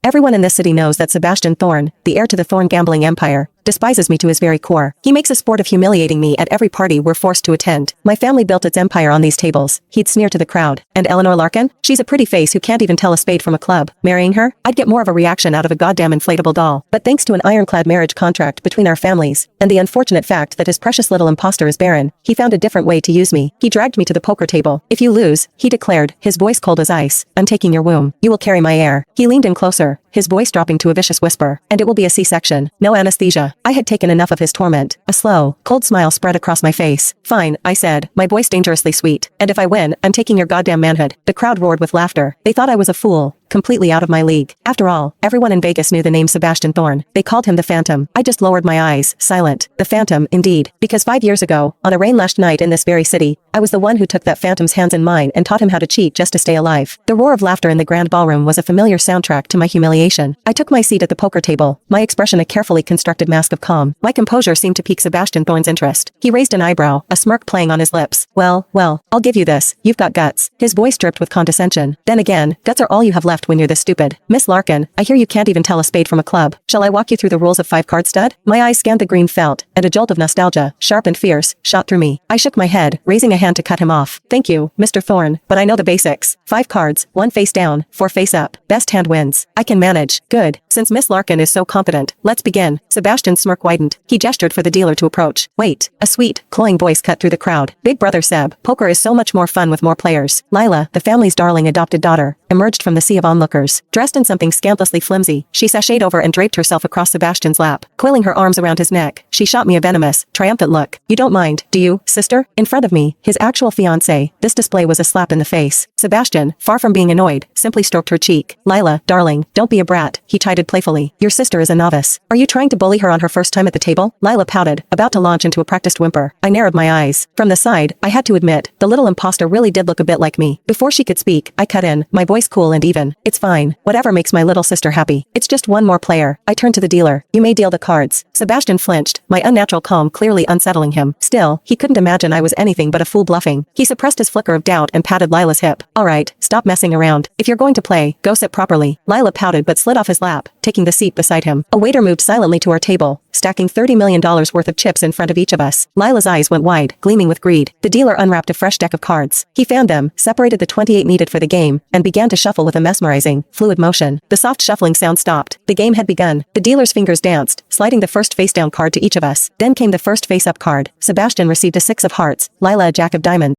Everyone in this city knows that Sebastian Thorne, the heir to the Thorne gambling empire, despises me to his very core. He makes a sport of humiliating me at every party we're forced to attend. My family built its empire on these tables, he'd sneer to the crowd. And Eleanor Larkin? She's a pretty face who can't even tell a spade from a club. Marrying her? I'd get more of a reaction out of a goddamn inflatable doll. But thanks to an ironclad marriage contract between our families, and the unfortunate fact that his precious little imposter is barren, he found a different way to use me. He dragged me to the poker table. If you lose, he declared, his voice cold as ice, I'm taking your womb. You will carry my heir. He leaned in closer, his voice dropping to a vicious whisper. And it will be a C-section. No anesthesia. I had taken enough of his torment. A slow, cold smile spread across my face. Fine, I said, my voice dangerously sweet. And if I win, I'm taking your goddamn manhood. The crowd roared with laughter. They thought I was a fool. Completely out of my league. After all, everyone in Vegas knew the name Sebastian Thorne. They called him the Phantom. I just lowered my eyes, silent. The Phantom, indeed. Because 5 years ago, on a rain-lashed night in this very city, I was the one who took that Phantom's hands in mine and taught him how to cheat just to stay alive. The roar of laughter in the grand ballroom was a familiar soundtrack to my humiliation. I took my seat at the poker table, my expression a carefully constructed mask of calm. My composure seemed to pique Sebastian Thorne's interest. He raised an eyebrow, a smirk playing on his lips. Well, I'll give you this. You've got guts. His voice dripped with condescension. Then again, guts are all you have left when you're this stupid. Miss Larkin, I hear you can't even tell a spade from a club. Shall I walk you through the rules of 5-card stud? My eyes scanned the green felt, and a jolt of nostalgia, sharp and fierce, shot through me. I shook my head, raising a hand to cut him off. Thank you, Mr. Thorne, but I know the basics. 5 cards, 1 face down, 4 face up. Best hand wins. I can manage. Good. Since Miss Larkin is so competent, let's begin. Sebastian's smirk widened. He gestured for the dealer to approach. Wait. A sweet, cloying voice cut through the crowd. Big brother Seb, poker is so much more fun with more players. Lila, the family's darling adopted daughter, emerged from the sea of onlookers. Dressed in something scandalously flimsy, she sashayed over and draped herself across Sebastian's lap. Coiling her arms around his neck, she shot me a venomous, triumphant look. You don't mind, do you, sister? In front of me, his actual fiancé, this display was a slap in the face. Sebastian, far from being annoyed, simply stroked her cheek. Lila, darling, don't be a brat, he chided playfully. Your sister is a novice. Are you trying to bully her on her first time at the table? Lila pouted, about to launch into a practiced whimper. I narrowed my eyes. From the side, I had to admit, the little imposter really did look a bit like me. Before she could speak, I cut in, my voice cool and even. It's fine. Whatever makes my little sister happy. It's just one more player. I turned to the dealer. You may deal the cards. Sebastian flinched, my unnatural calm clearly unsettling him. Still, he couldn't imagine I was anything but a fool bluffing. He suppressed his flicker of doubt and patted Lila's hip. Alright, stop messing around. If you're going to play, go sit properly. Lila pouted but slid off his lap, taking the seat beside him. A waiter moved silently to our table, stacking $30 million worth of chips in front of each of us. Lila's eyes went wide, gleaming with greed. The dealer unwrapped a fresh deck of cards. He fanned them, separated the 28 needed for the game, and began to shuffle with a mesmerizing, fluid motion. The soft shuffling sound stopped. The game had begun. The dealer's fingers danced, sliding the first face-down card to each of us. Then came the first face-up card. Sebastian received a 6 of hearts, Lila a jack of diamonds.